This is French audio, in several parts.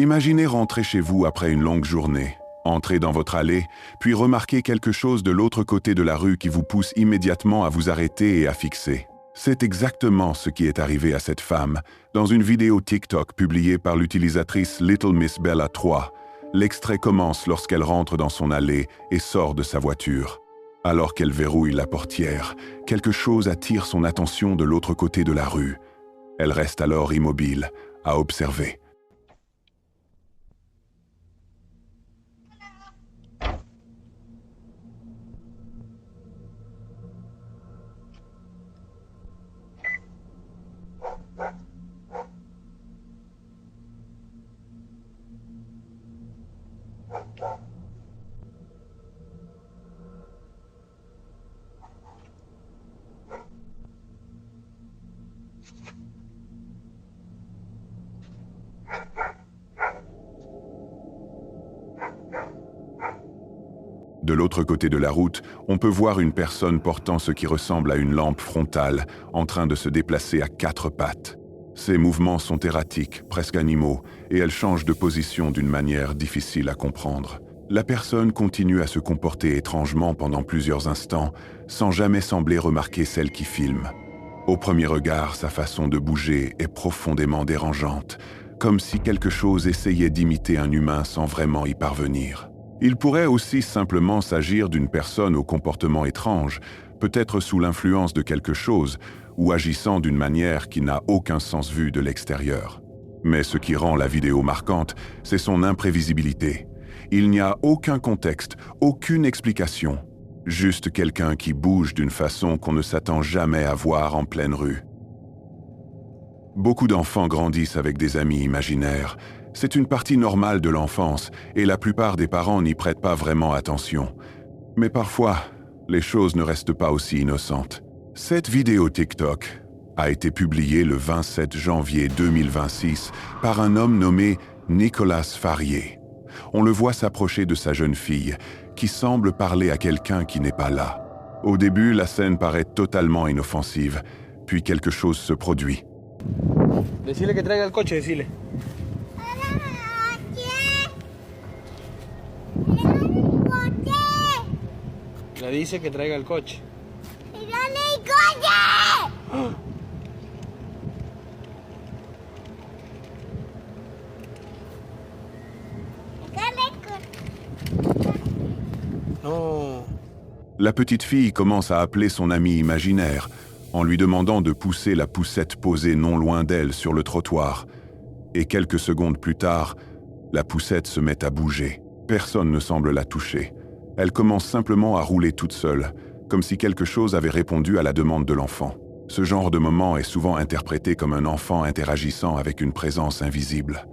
Imaginez rentrer chez vous après une longue journée, entrer dans votre allée, puis remarquer quelque chose de l'autre côté de la rue qui vous pousse immédiatement à vous arrêter et à fixer. C'est exactement ce qui est arrivé à cette femme dans une vidéo TikTok publiée par l'utilisatrice Little Miss Bella 3. L'extrait commence lorsqu'elle rentre dans son allée et sort de sa voiture. Alors qu'elle verrouille la portière, quelque chose attire son attention de l'autre côté de la rue. Elle reste alors immobile, à observer. De l'autre côté de la route, on peut voir une personne portant ce qui ressemble à une lampe frontale, en train de se déplacer à 4 pattes. Ses mouvements sont erratiques, presque animaux, et elle change de position d'une manière difficile à comprendre. La personne continue à se comporter étrangement pendant plusieurs instants, sans jamais sembler remarquer celle qui filme. Au premier regard, sa façon de bouger est profondément dérangeante, comme si quelque chose essayait d'imiter un humain sans vraiment y parvenir. Il pourrait aussi simplement s'agir d'une personne au comportement étrange, peut-être sous l'influence de quelque chose, ou agissant d'une manière qui n'a aucun sens vu de l'extérieur. Mais ce qui rend la vidéo marquante, c'est son imprévisibilité. Il n'y a aucun contexte, aucune explication. Juste quelqu'un qui bouge d'une façon qu'on ne s'attend jamais à voir en pleine rue. Beaucoup d'enfants grandissent avec des amis imaginaires. C'est une partie normale de l'enfance et la plupart des parents n'y prêtent pas vraiment attention. Mais parfois, les choses ne restent pas aussi innocentes. Cette vidéo TikTok a été publiée le 27 janvier 2026 par un homme nommé Nicolas Farier. On le voit s'approcher de sa jeune fille, qui semble parler à quelqu'un qui n'est pas là. Au début, la scène paraît totalement inoffensive, puis quelque chose se produit. Decile que traiga el coche, decile. Le dice que traiga el coche. Non. La petite fille commence à appeler son ami imaginaire, en lui demandant de pousser la poussette posée non loin d'elle sur le trottoir. Et quelques secondes plus tard, la poussette se met à bouger. Personne ne semble la toucher. Elle commence simplement à rouler toute seule, comme si quelque chose avait répondu à la demande de l'enfant. Ce genre de moment est souvent interprété comme un enfant interagissant avec une présence invisible.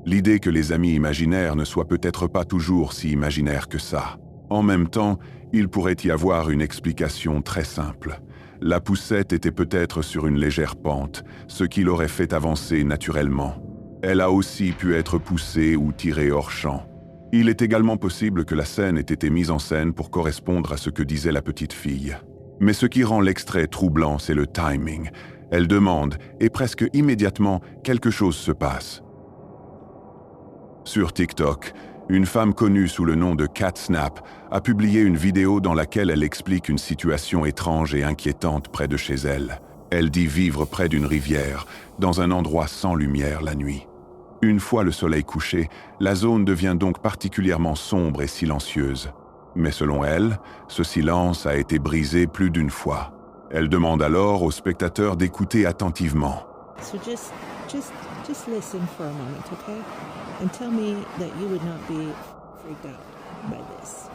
L'idée que les amis imaginaires ne soient peut-être pas toujours si imaginaires que ça. En même temps, il pourrait y avoir une explication très simple. La poussette était peut-être sur une légère pente, ce qui l'aurait fait avancer naturellement. Elle a aussi pu être poussée ou tirée hors champ. Il est également possible que la scène ait été mise en scène pour correspondre à ce que disait la petite fille. Mais ce qui rend l'extrait troublant, c'est le timing. Elle demande, et presque immédiatement, quelque chose se passe. Sur TikTok, une femme connue sous le nom de CatSnap a publié une vidéo dans laquelle elle explique une situation étrange et inquiétante près de chez elle. Elle dit vivre près d'une rivière, dans un endroit sans lumière la nuit. Une fois le soleil couché, la zone devient donc particulièrement sombre et silencieuse. Mais selon elle, ce silence a été brisé plus d'une fois. Elle demande alors aux spectateurs d'écouter attentivement. So just listen for a moment, okay? And tell me that you would not be freaked out by this.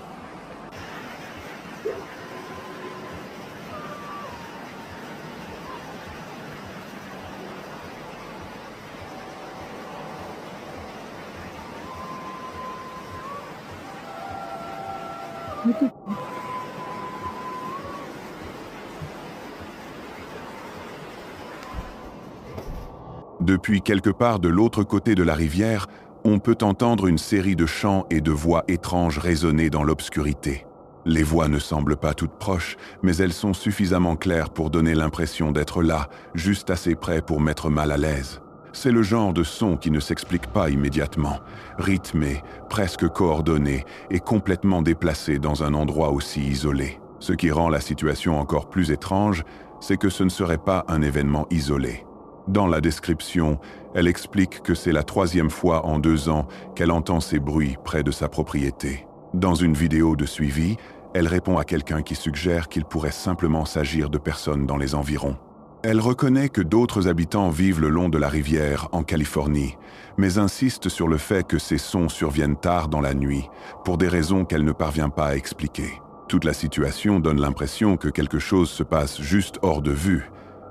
Depuis quelque part de l'autre côté de la rivière, on peut entendre une série de chants et de voix étranges résonner dans l'obscurité. Les voix ne semblent pas toutes proches, mais elles sont suffisamment claires pour donner l'impression d'être là, juste assez près pour mettre mal à l'aise. C'est le genre de son qui ne s'explique pas immédiatement, rythmé, presque coordonné et complètement déplacé dans un endroit aussi isolé. Ce qui rend la situation encore plus étrange, c'est que ce ne serait pas un événement isolé. Dans la description, elle explique que c'est la 3e fois en 2 ans qu'elle entend ces bruits près de sa propriété. Dans une vidéo de suivi, elle répond à quelqu'un qui suggère qu'il pourrait simplement s'agir de personnes dans les environs. Elle reconnaît que d'autres habitants vivent le long de la rivière en Californie, mais insiste sur le fait que ces sons surviennent tard dans la nuit, pour des raisons qu'elle ne parvient pas à expliquer. Toute la situation donne l'impression que quelque chose se passe juste hors de vue,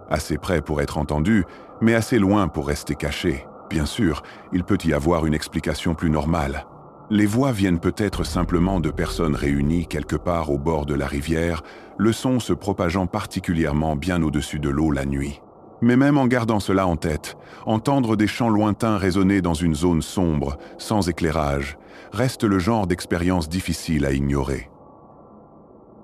assez près pour être entendu, mais assez loin pour rester caché. Bien sûr, il peut y avoir une explication plus normale. Les voix viennent peut-être simplement de personnes réunies quelque part au bord de la rivière, le son se propageant particulièrement bien au-dessus de l'eau la nuit. Mais même en gardant cela en tête, entendre des chants lointains résonner dans une zone sombre, sans éclairage, reste le genre d'expérience difficile à ignorer.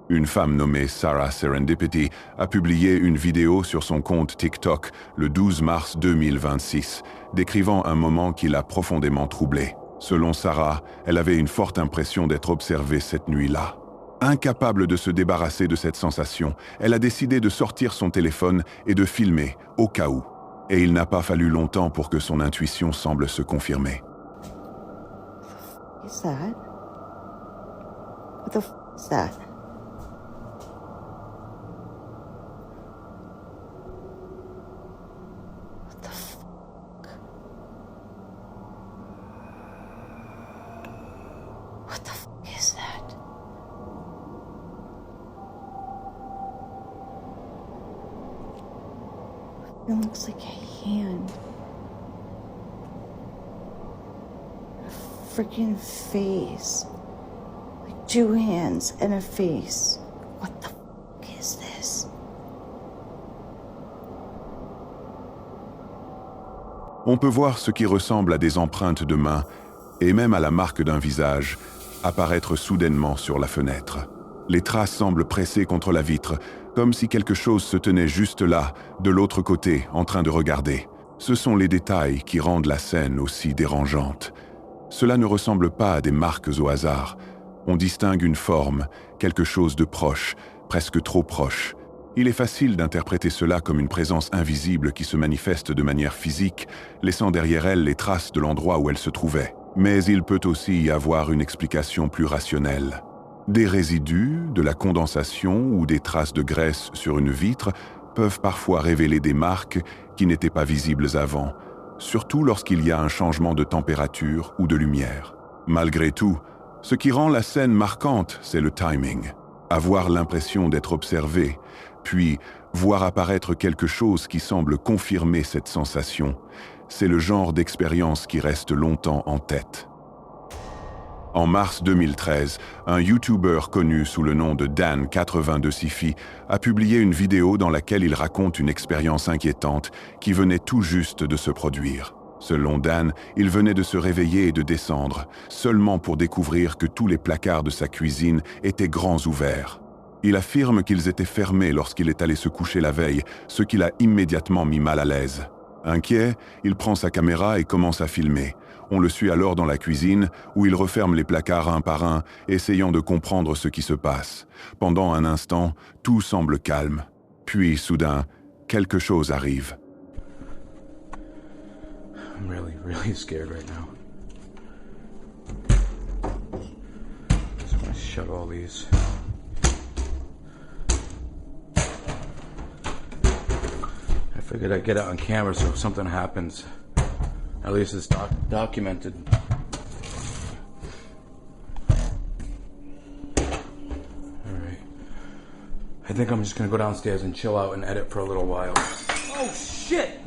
Une femme nommée Sarah Serendipity a publié une vidéo sur son compte TikTok le 12 mars 2026, décrivant un moment qui l'a profondément troublée. Selon Sarah, elle avait une forte impression d'être observée cette nuit-là. Incapable de se débarrasser de cette sensation, elle a décidé de sortir son téléphone et de filmer, au cas où. Et il n'a pas fallu longtemps pour que son intuition semble se confirmer. What is that? What the f is that? What the f? What the f is that? It looks like a hand. A freaking face. Like 2 hands and a face. What the f is this? On peut voir ce qui ressemble à des empreintes de mains, et même à la marque d'un visage, apparaître soudainement sur la fenêtre. Les traces semblent pressées contre la vitre, comme si quelque chose se tenait juste là, de l'autre côté, en train de regarder. Ce sont les détails qui rendent la scène aussi dérangeante. Cela ne ressemble pas à des marques au hasard. On distingue une forme, quelque chose de proche, presque trop proche. Il est facile d'interpréter cela comme une présence invisible qui se manifeste de manière physique, laissant derrière elle les traces de l'endroit où elle se trouvait. Mais il peut aussi y avoir une explication plus rationnelle. Des résidus, de la condensation ou des traces de graisse sur une vitre peuvent parfois révéler des marques qui n'étaient pas visibles avant, surtout lorsqu'il y a un changement de température ou de lumière. Malgré tout, ce qui rend la scène marquante, c'est le timing. Avoir l'impression d'être observé, puis voir apparaître quelque chose qui semble confirmer cette sensation, c'est le genre d'expérience qui reste longtemps en tête. En mars 2013, un YouTuber connu sous le nom de Dan82Sifi a publié une vidéo dans laquelle il raconte une expérience inquiétante qui venait tout juste de se produire. Selon Dan, il venait de se réveiller et de descendre, seulement pour découvrir que tous les placards de sa cuisine étaient grands ouverts. Il affirme qu'ils étaient fermés lorsqu'il est allé se coucher la veille, ce qui l'a immédiatement mis mal à l'aise. Inquiet, il prend sa caméra et commence à filmer. On le suit alors dans la cuisine, où il referme les placards un par un, essayant de comprendre ce qui se passe. Pendant un instant, tout semble calme. Puis, soudain, quelque chose arrive. I'm really scared right now. Just want to shut all these. I figured I'd get it on camera so if something happens, at least it's documented. Alright. I think I'm just gonna go downstairs and chill out and edit for a little while. Oh shit!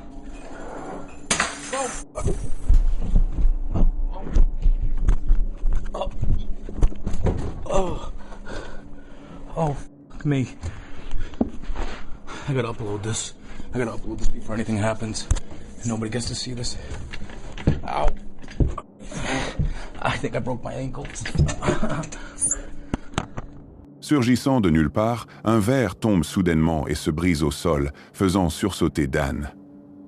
Oh, fuck me. I gotta upload this. I gotta upload this before anything happens. And nobody gets to see this. Ow. I think I broke my ankle. Surgissant de nulle part, un verre tombe soudainement et se brise au sol, faisant sursauter Dan.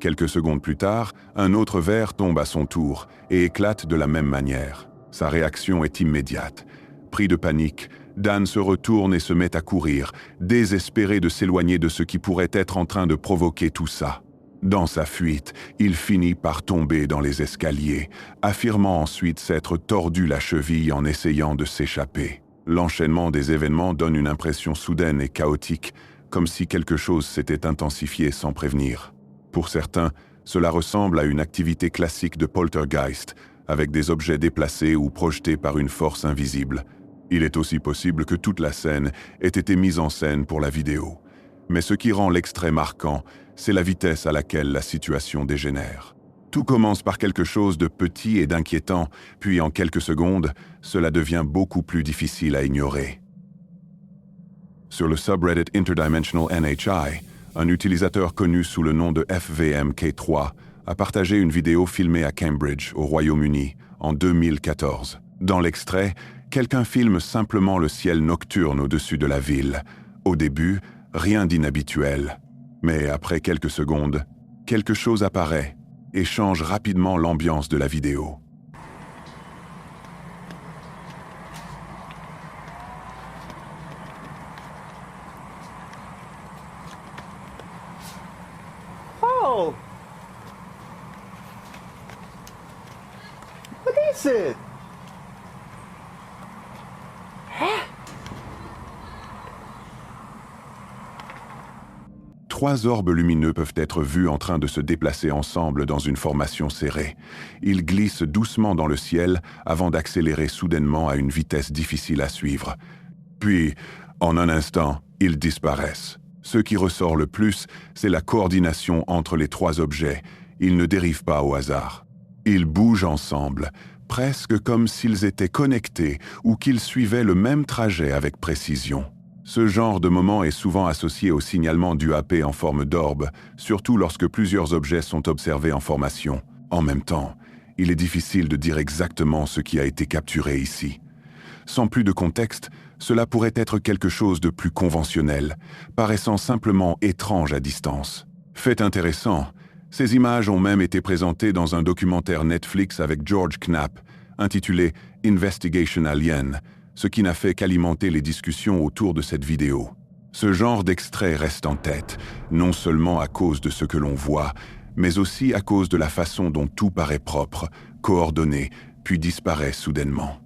Quelques secondes plus tard, un autre verre tombe à son tour et éclate de la même manière. Sa réaction est immédiate. Pris de panique, Dan se retourne et se met à courir, désespéré de s'éloigner de ce qui pourrait être en train de provoquer tout ça. Dans sa fuite, il finit par tomber dans les escaliers, affirmant ensuite s'être tordu la cheville en essayant de s'échapper. L'enchaînement des événements donne une impression soudaine et chaotique, comme si quelque chose s'était intensifié sans prévenir. Pour certains, cela ressemble à une activité classique de poltergeist, avec des objets déplacés ou projetés par une force invisible. Il est aussi possible que toute la scène ait été mise en scène pour la vidéo. Mais ce qui rend l'extrait marquant, c'est la vitesse à laquelle la situation dégénère. Tout commence par quelque chose de petit et d'inquiétant, puis en quelques secondes, cela devient beaucoup plus difficile à ignorer. Sur le subreddit Interdimensional NHI, un utilisateur connu sous le nom de FVMK3 a partagé une vidéo filmée à Cambridge, au Royaume-Uni, en 2014. Dans l'extrait, quelqu'un filme simplement le ciel nocturne au-dessus de la ville. Au début, rien d'inhabituel. Mais après quelques secondes, quelque chose apparaît et change rapidement l'ambiance de la vidéo. Oh! What is it? 3 orbes lumineux peuvent être vus en train de se déplacer ensemble dans une formation serrée. Ils glissent doucement dans le ciel avant d'accélérer soudainement à une vitesse difficile à suivre. Puis, en un instant, ils disparaissent. Ce qui ressort le plus, c'est la coordination entre les 3 objets. Ils ne dérivent pas au hasard. Ils bougent ensemble, presque comme s'ils étaient connectés ou qu'ils suivaient le même trajet avec précision. Ce genre de moment est souvent associé au signalement d'UAP en forme d'orbe, surtout lorsque plusieurs objets sont observés en formation. En même temps, il est difficile de dire exactement ce qui a été capturé ici. Sans plus de contexte, cela pourrait être quelque chose de plus conventionnel, paraissant simplement étrange à distance. Fait intéressant, ces images ont même été présentées dans un documentaire Netflix avec George Knapp, intitulé « Investigation Alien », ce qui n'a fait qu'alimenter les discussions autour de cette vidéo. Ce genre d'extrait reste en tête, non seulement à cause de ce que l'on voit, mais aussi à cause de la façon dont tout paraît propre, coordonné, puis disparaît soudainement.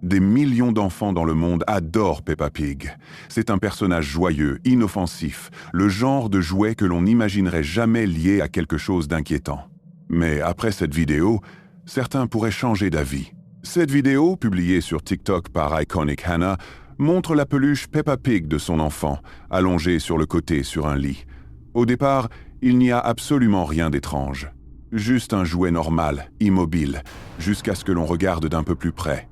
Des millions d'enfants dans le monde adorent Peppa Pig. C'est un personnage joyeux, inoffensif, le genre de jouet que l'on n'imaginerait jamais lié à quelque chose d'inquiétant. Mais après cette vidéo, certains pourraient changer d'avis. Cette vidéo, publiée sur TikTok par Iconic Hannah, montre la peluche Peppa Pig de son enfant, allongée sur le côté sur un lit. Au départ, il n'y a absolument rien d'étrange. Juste un jouet normal, immobile, jusqu'à ce que l'on regarde d'un peu plus près.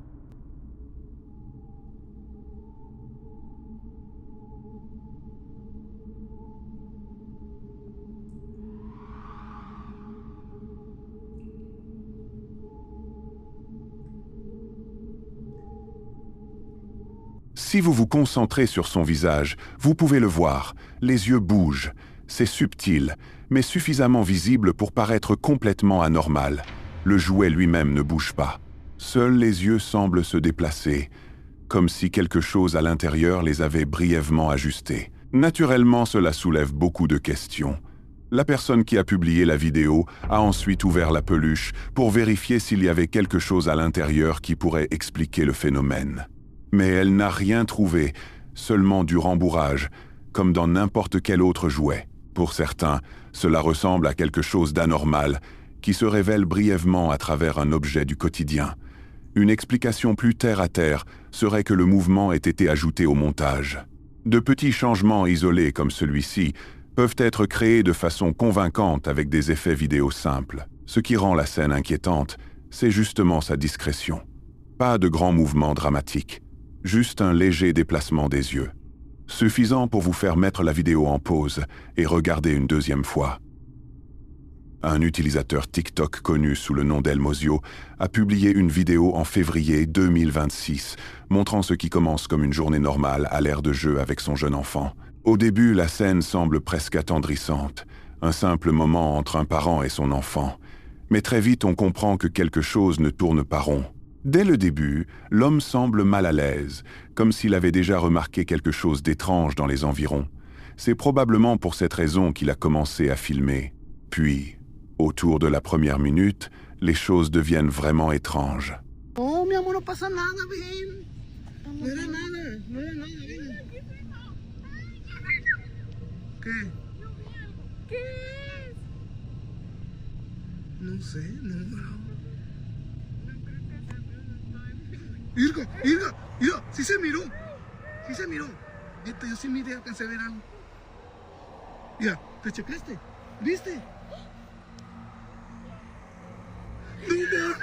Si vous vous concentrez sur son visage, vous pouvez le voir. Les yeux bougent. C'est subtil, mais suffisamment visible pour paraître complètement anormal. Le jouet lui-même ne bouge pas. Seuls les yeux semblent se déplacer, comme si quelque chose à l'intérieur les avait brièvement ajustés. Naturellement, cela soulève beaucoup de questions. La personne qui a publié la vidéo a ensuite ouvert la peluche pour vérifier s'il y avait quelque chose à l'intérieur qui pourrait expliquer le phénomène. Mais elle n'a rien trouvé, seulement du rembourrage, comme dans n'importe quel autre jouet. Pour certains, cela ressemble à quelque chose d'anormal, qui se révèle brièvement à travers un objet du quotidien. Une explication plus terre-à-terre serait que le mouvement ait été ajouté au montage. De petits changements isolés comme celui-ci peuvent être créés de façon convaincante avec des effets vidéo simples. Ce qui rend la scène inquiétante, c'est justement sa discrétion. Pas de grands mouvements dramatiques. Juste un léger déplacement des yeux. Suffisant pour vous faire mettre la vidéo en pause et regarder une deuxième fois. Un utilisateur TikTok connu sous le nom d'Elmozio a publié une vidéo en février 2026, montrant ce qui commence comme une journée normale à l'aire de jeu avec son jeune enfant. Au début, la scène semble presque attendrissante, un simple moment entre un parent et son enfant. Mais très vite, on comprend que quelque chose ne tourne pas rond. Dès le début, l'homme semble mal à l'aise, comme s'il avait déjà remarqué quelque chose d'étrange dans les environs. C'est probablement pour cette raison qu'il a commencé à filmer. Puis, autour de la première minute, les choses deviennent vraiment étranges. Oh, mi amor, no pasa nada, ven. No era nada, no era nada, ven. ¿Qué? ¿Qué es? No sé, no, bro. Irga, mira, sí se miró. Neta, yo sí miré, alcancé a ver algo. Mira, ¿te checaste? ¿Viste? No, mames.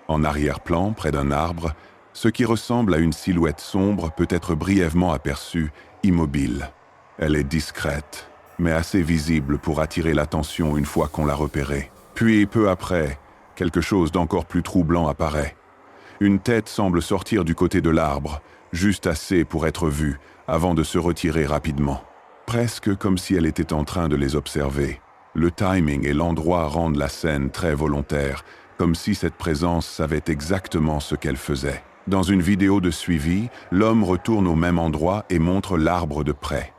En arrière-plan, près d'un arbre, ce qui ressemble à une silhouette sombre peut être brièvement aperçu, immobile. Elle est discrète, mais assez visible pour attirer l'attention une fois qu'on l'a repérée. Puis, peu après, quelque chose d'encore plus troublant apparaît. Une tête semble sortir du côté de l'arbre, juste assez pour être vue, avant de se retirer rapidement. Presque comme si elle était en train de les observer. Le timing et l'endroit rendent la scène très volontaire, comme si cette présence savait exactement ce qu'elle faisait. Dans une vidéo de suivi, l'homme retourne au même endroit et montre l'arbre de près.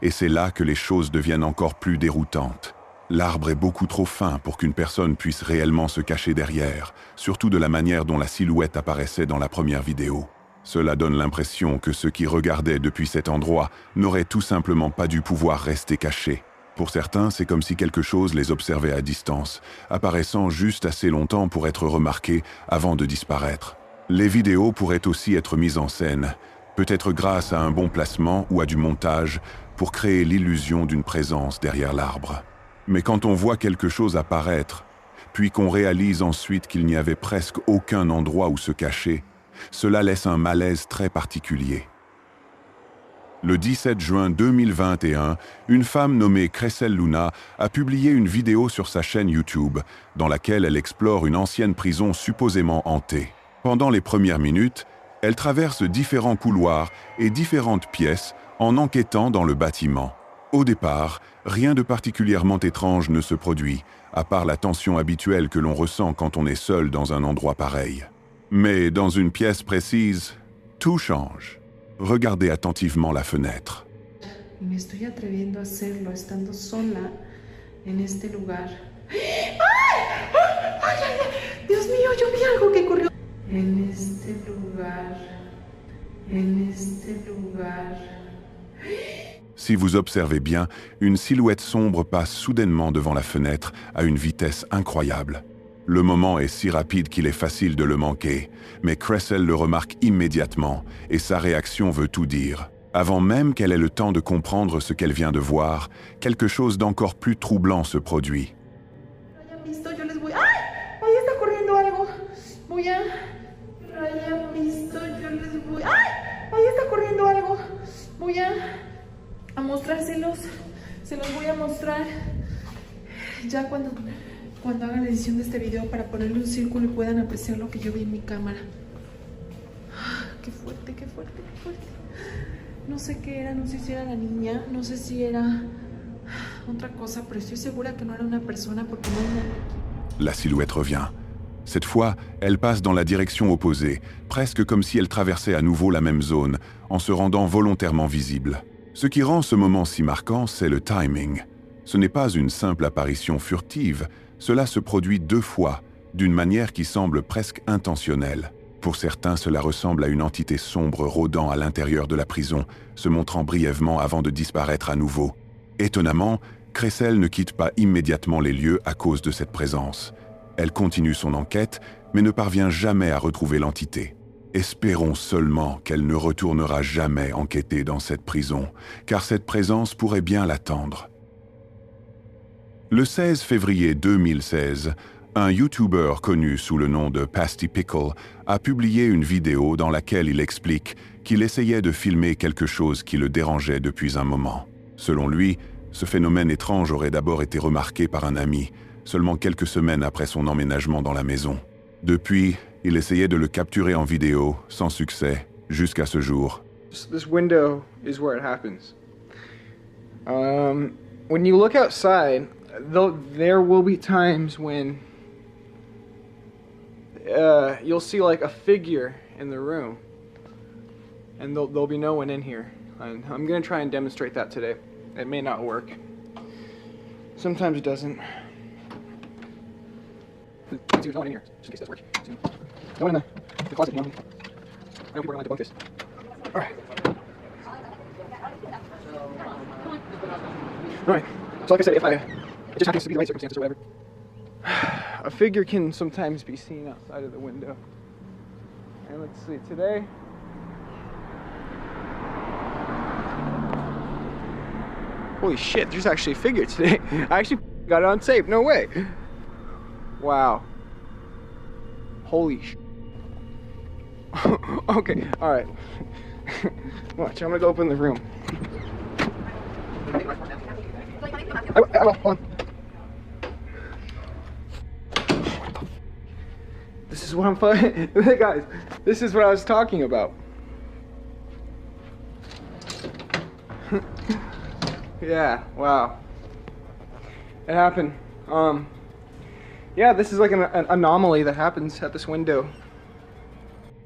Et c'est là que les choses deviennent encore plus déroutantes. L'arbre est beaucoup trop fin pour qu'une personne puisse réellement se cacher derrière, surtout de la manière dont la silhouette apparaissait dans la première vidéo. Cela donne l'impression que ceux qui regardaient depuis cet endroit n'auraient tout simplement pas dû pouvoir rester cachés. Pour certains, c'est comme si quelque chose les observait à distance, apparaissant juste assez longtemps pour être remarqué avant de disparaître. Les vidéos pourraient aussi être mises en scène, peut-être grâce à un bon placement ou à du montage, pour créer l'illusion d'une présence derrière l'arbre. Mais quand on voit quelque chose apparaître, puis qu'on réalise ensuite qu'il n'y avait presque aucun endroit où se cacher, cela laisse un malaise très particulier. Le 17 juin 2021, une femme nommée Cressel Luna a publié une vidéo sur sa chaîne YouTube dans laquelle elle explore une ancienne prison supposément hantée. Pendant les premières minutes, elle traverse différents couloirs et différentes pièces en enquêtant dans le bâtiment. Au départ, rien de particulièrement étrange ne se produit, à part la tension habituelle que l'on ressent quand on est seul dans un endroit pareil. Mais dans une pièce précise, tout change. Regardez attentivement la fenêtre. Me estoy atreviendo a hacerlo estando sola en este lugar. ¡Ay! ¡Ay, ay, ay! Dios mío, yo vi algo que corrió. En este lugar. Si vous observez bien, une silhouette sombre passe soudainement devant la fenêtre à une vitesse incroyable. Le moment est si rapide qu'il est facile de le manquer, mais Cressel le remarque immédiatement et sa réaction veut tout dire. Avant même qu'elle ait le temps de comprendre ce qu'elle vient de voir, quelque chose d'encore plus troublant se produit. Voy a mostrárselos, se los voy a mostrar ya cuando haga la edición de este video para ponerle un círculo y puedan apreciar lo que yo vi en mi cámara. Qué fuerte, qué fuerte, qué fuerte. No sé qué era, no sé si era la niña, no sé si era otra cosa, pero estoy segura que no era una persona porque no hay nadie aquí. La silhouette revient. Cette fois, elle passe dans la direction opposée, presque comme si elle traversait à nouveau la même zone, en se rendant volontairement visible. Ce qui rend ce moment si marquant, c'est le timing. Ce n'est pas une simple apparition furtive, cela se produit 2 fois, d'une manière qui semble presque intentionnelle. Pour certains, cela ressemble à une entité sombre rôdant à l'intérieur de la prison, se montrant brièvement avant de disparaître à nouveau. Étonnamment, Cressel ne quitte pas immédiatement les lieux à cause de cette présence. Elle continue son enquête, mais ne parvient jamais à retrouver l'entité. Espérons seulement qu'elle ne retournera jamais enquêter dans cette prison, car cette présence pourrait bien l'attendre. Le 16 février 2016, un YouTuber connu sous le nom de Pasty Pickle a publié une vidéo dans laquelle il explique qu'il essayait de filmer quelque chose qui le dérangeait depuis un moment. Selon lui, ce phénomène étrange aurait d'abord été remarqué par un ami, seulement quelques semaines après son emménagement dans la maison. Depuis, il essayait de le capturer en vidéo, sans succès, jusqu'à ce jour. This window is where it happens. When you look outside, there will be times when you'll see like a figure in the room, and there'll be no one in here. And I'm gonna try and demonstrate that today. It may not work. Sometimes it doesn't. There's no one in here, just in case it does work. No one in the closet. No one. I don't think we're gonna debunk this. All right. Alright, so like I said, it just happens to be the right circumstances or whatever. A figure can sometimes be seen outside of the window. And let's see, today... Holy shit, there's actually a figure today. I actually got it on tape, no way. Wow. Holy shit. Okay, alright. Watch, I'm gonna go open the room. I will, hold on. This is what I'm guys, this is what I was talking about. Yeah, wow. It happened. Yeah, this is like an anomaly that happens at this window.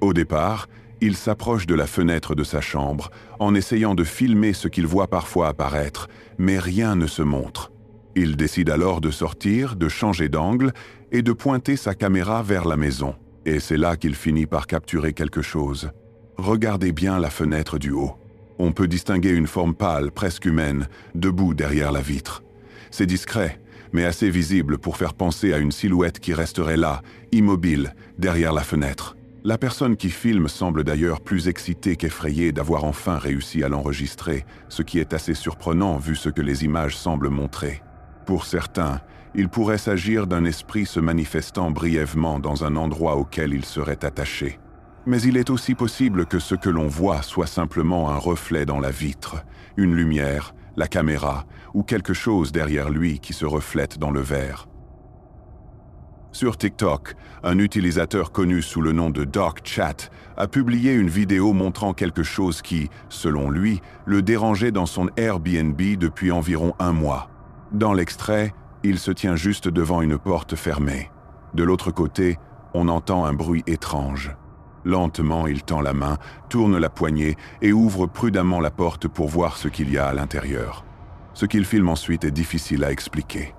Au départ, il s'approche de la fenêtre de sa chambre en essayant de filmer ce qu'il voit parfois apparaître, mais rien ne se montre. Il décide alors de sortir, de changer d'angle et de pointer sa caméra vers la maison. Et c'est là qu'il finit par capturer quelque chose. Regardez bien la fenêtre du haut. On peut distinguer une forme pâle, presque humaine, debout derrière la vitre. C'est discret, mais assez visible pour faire penser à une silhouette qui resterait là, immobile, derrière la fenêtre. La personne qui filme semble d'ailleurs plus excitée qu'effrayée d'avoir enfin réussi à l'enregistrer, ce qui est assez surprenant vu ce que les images semblent montrer. Pour certains, il pourrait s'agir d'un esprit se manifestant brièvement dans un endroit auquel il serait attaché. Mais il est aussi possible que ce que l'on voit soit simplement un reflet dans la vitre, une lumière, la caméra ou quelque chose derrière lui qui se reflète dans le verre. Sur TikTok, un utilisateur connu sous le nom de Dark Chat a publié une vidéo montrant quelque chose qui, selon lui, le dérangeait dans son Airbnb depuis environ 1 mois. Dans l'extrait, il se tient juste devant une porte fermée. De l'autre côté, on entend un bruit étrange. Lentement, il tend la main, tourne la poignée et ouvre prudemment la porte pour voir ce qu'il y a à l'intérieur. Ce qu'il filme ensuite est difficile à expliquer.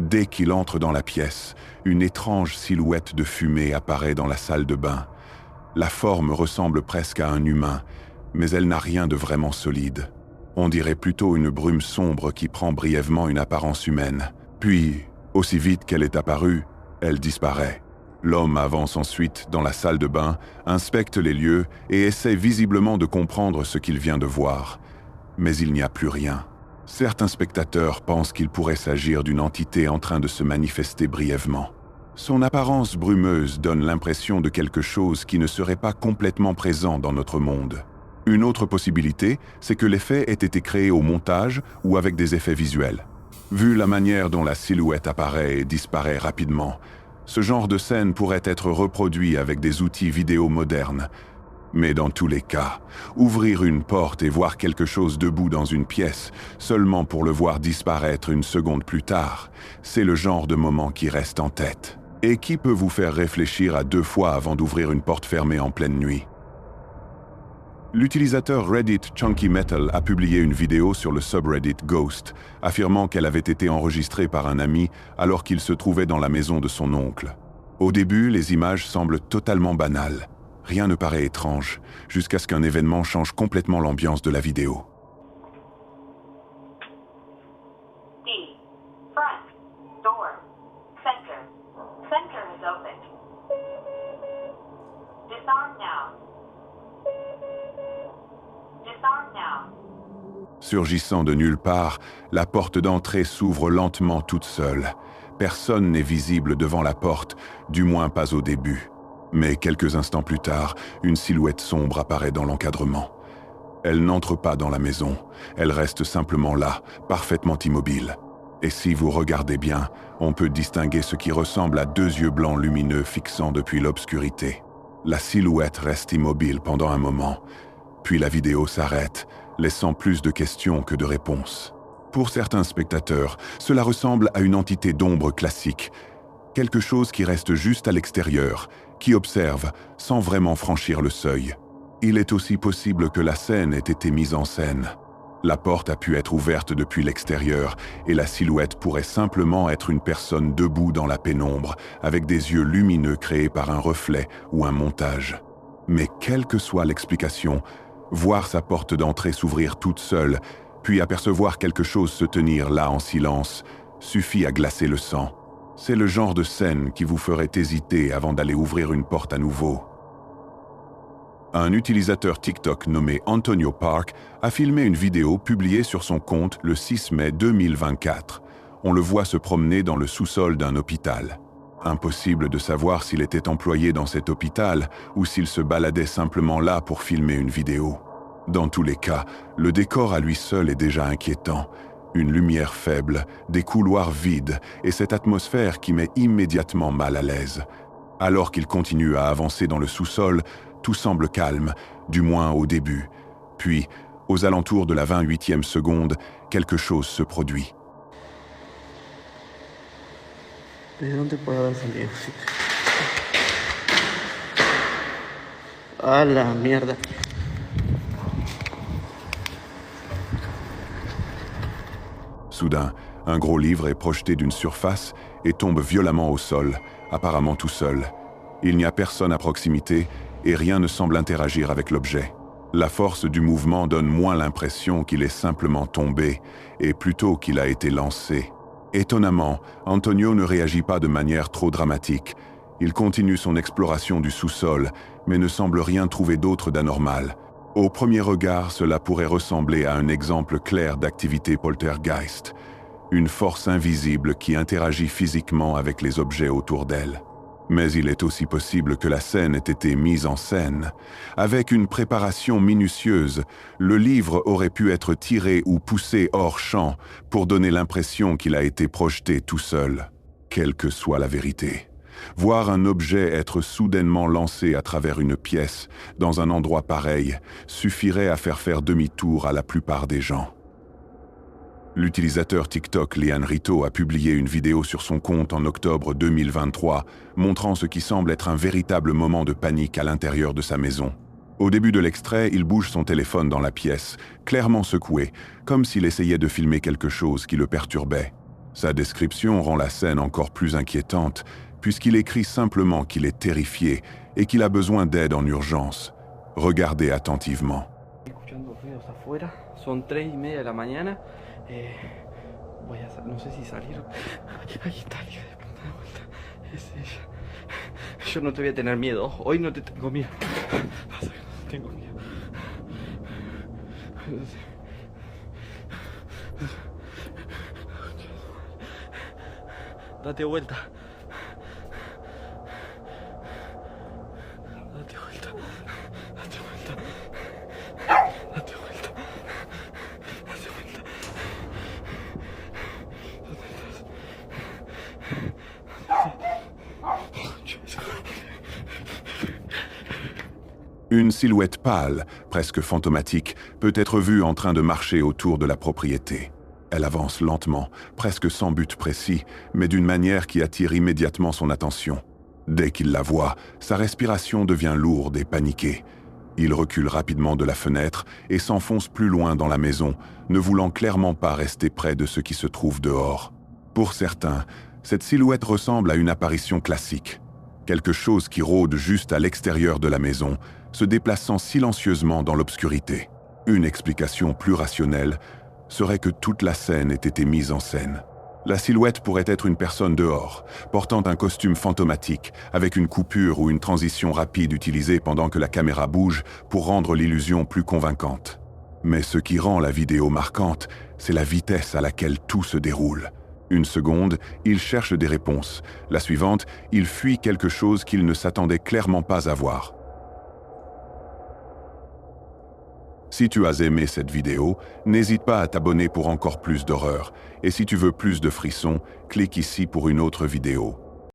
Dès qu'il entre dans la pièce, une étrange silhouette de fumée apparaît dans la salle de bain. La forme ressemble presque à un humain, mais elle n'a rien de vraiment solide. On dirait plutôt une brume sombre qui prend brièvement une apparence humaine. Puis, aussi vite qu'elle est apparue, elle disparaît. L'homme avance ensuite dans la salle de bain, inspecte les lieux et essaie visiblement de comprendre ce qu'il vient de voir. Mais il n'y a plus rien. Certains spectateurs pensent qu'il pourrait s'agir d'une entité en train de se manifester brièvement. Son apparence brumeuse donne l'impression de quelque chose qui ne serait pas complètement présent dans notre monde. Une autre possibilité, c'est que l'effet ait été créé au montage ou avec des effets visuels. Vu la manière dont la silhouette apparaît et disparaît rapidement, ce genre de scène pourrait être reproduit avec des outils vidéo modernes. Mais dans tous les cas, ouvrir une porte et voir quelque chose debout dans une pièce, seulement pour le voir disparaître une seconde plus tard, c'est le genre de moment qui reste en tête. Et qui peut vous faire réfléchir à 2 fois avant d'ouvrir une porte fermée en pleine nuit? L'utilisateur Reddit Chunky Metal a publié une vidéo sur le subreddit Ghost, affirmant qu'elle avait été enregistrée par un ami alors qu'il se trouvait dans la maison de son oncle. Au début, les images semblent totalement banales. Rien ne paraît étrange, jusqu'à ce qu'un événement change complètement l'ambiance de la vidéo. D. Front. Door. Center. Center is open. Disarm now. Disarm now. Surgissant de nulle part, la porte d'entrée s'ouvre lentement toute seule. Personne n'est visible devant la porte, du moins pas au début. Mais quelques instants plus tard, une silhouette sombre apparaît dans l'encadrement. Elle n'entre pas dans la maison, elle reste simplement là, parfaitement immobile. Et si vous regardez bien, on peut distinguer ce qui ressemble à 2 yeux blancs lumineux fixant depuis l'obscurité. La silhouette reste immobile pendant un moment, puis la vidéo s'arrête, laissant plus de questions que de réponses. Pour certains spectateurs, cela ressemble à une entité d'ombre classique, quelque chose qui reste juste à l'extérieur, qui observe sans vraiment franchir le seuil. Il est aussi possible que la scène ait été mise en scène. La porte a pu être ouverte depuis l'extérieur et la silhouette pourrait simplement être une personne debout dans la pénombre, avec des yeux lumineux créés par un reflet ou un montage. Mais quelle que soit l'explication, voir sa porte d'entrée s'ouvrir toute seule, puis apercevoir quelque chose se tenir là en silence, suffit à glacer le sang. C'est le genre de scène qui vous ferait hésiter avant d'aller ouvrir une porte à nouveau. Un utilisateur TikTok nommé Antonio Park a filmé une vidéo publiée sur son compte le 6 mai 2024. On le voit se promener dans le sous-sol d'un hôpital. Impossible de savoir s'il était employé dans cet hôpital ou s'il se baladait simplement là pour filmer une vidéo. Dans tous les cas, le décor à lui seul est déjà inquiétant. Une lumière faible, des couloirs vides et cette atmosphère qui met immédiatement mal à l'aise. Alors qu'il continue à avancer dans le sous-sol, tout semble calme, du moins au début. Puis, aux alentours de la 28e seconde, quelque chose se produit. ¿De dónde puede haber salido? ¡A la mierda! Soudain, un gros livre est projeté d'une surface et tombe violemment au sol, apparemment tout seul. Il n'y a personne à proximité et rien ne semble interagir avec l'objet. La force du mouvement donne moins l'impression qu'il est simplement tombé, et plutôt qu'il a été lancé. Étonnamment, Antonio ne réagit pas de manière trop dramatique. Il continue son exploration du sous-sol, mais ne semble rien trouver d'autre d'anormal. Au premier regard, cela pourrait ressembler à un exemple clair d'activité poltergeist, une force invisible qui interagit physiquement avec les objets autour d'elle. Mais il est aussi possible que la scène ait été mise en scène. Avec une préparation minutieuse, le livre aurait pu être tiré ou poussé hors champ pour donner l'impression qu'il a été projeté tout seul. Quelle que soit la vérité. Voir un objet être soudainement lancé à travers une pièce, dans un endroit pareil, suffirait à faire demi-tour à la plupart des gens. L'utilisateur TikTok Lian Rito a publié une vidéo sur son compte en octobre 2023, montrant ce qui semble être un véritable moment de panique à l'intérieur de sa maison. Au début de l'extrait, il bouge son téléphone dans la pièce, clairement secoué, comme s'il essayait de filmer quelque chose qui le perturbait. Sa description rend la scène encore plus inquiétante, puisqu'il écrit simplement qu'il est terrifié et qu'il a besoin d'aide en urgence. Regardez attentivement. Escuchando ruidos afuera, son 3:30 de la mañana. No sé si salir. Ahí está, hija de puta de vuelta. Es ella. Yo no te voy a tener miedo. Hoy no te tengo miedo. Vas a ver, no tengo miedo. Date vuelta. Date vuelta. Date vuelta. Date vuelta. Date vuelta. ¿Dónde estás? Une silhouette pâle, presque fantomatique, peut être vue en train de marcher autour de la propriété. Elle avance lentement, presque sans but précis, mais d'une manière qui attire immédiatement son attention. Dès qu'il la voit, sa respiration devient lourde et paniquée. Il recule rapidement de la fenêtre et s'enfonce plus loin dans la maison, ne voulant clairement pas rester près de ce qui se trouve dehors. Pour certains, cette silhouette ressemble à une apparition classique. Quelque chose qui rôde juste à l'extérieur de la maison, se déplaçant silencieusement dans l'obscurité. Une explication plus rationnelle serait que toute la scène ait été mise en scène. La silhouette pourrait être une personne dehors, portant un costume fantomatique, avec une coupure ou une transition rapide utilisée pendant que la caméra bouge pour rendre l'illusion plus convaincante. Mais ce qui rend la vidéo marquante, c'est la vitesse à laquelle tout se déroule. Une seconde, il cherche des réponses. La suivante, il fuit quelque chose qu'il ne s'attendait clairement pas à voir. Si tu as aimé cette vidéo, n'hésite pas à t'abonner pour encore plus d'horreur. Et si tu veux plus de frissons, clique ici pour une autre vidéo.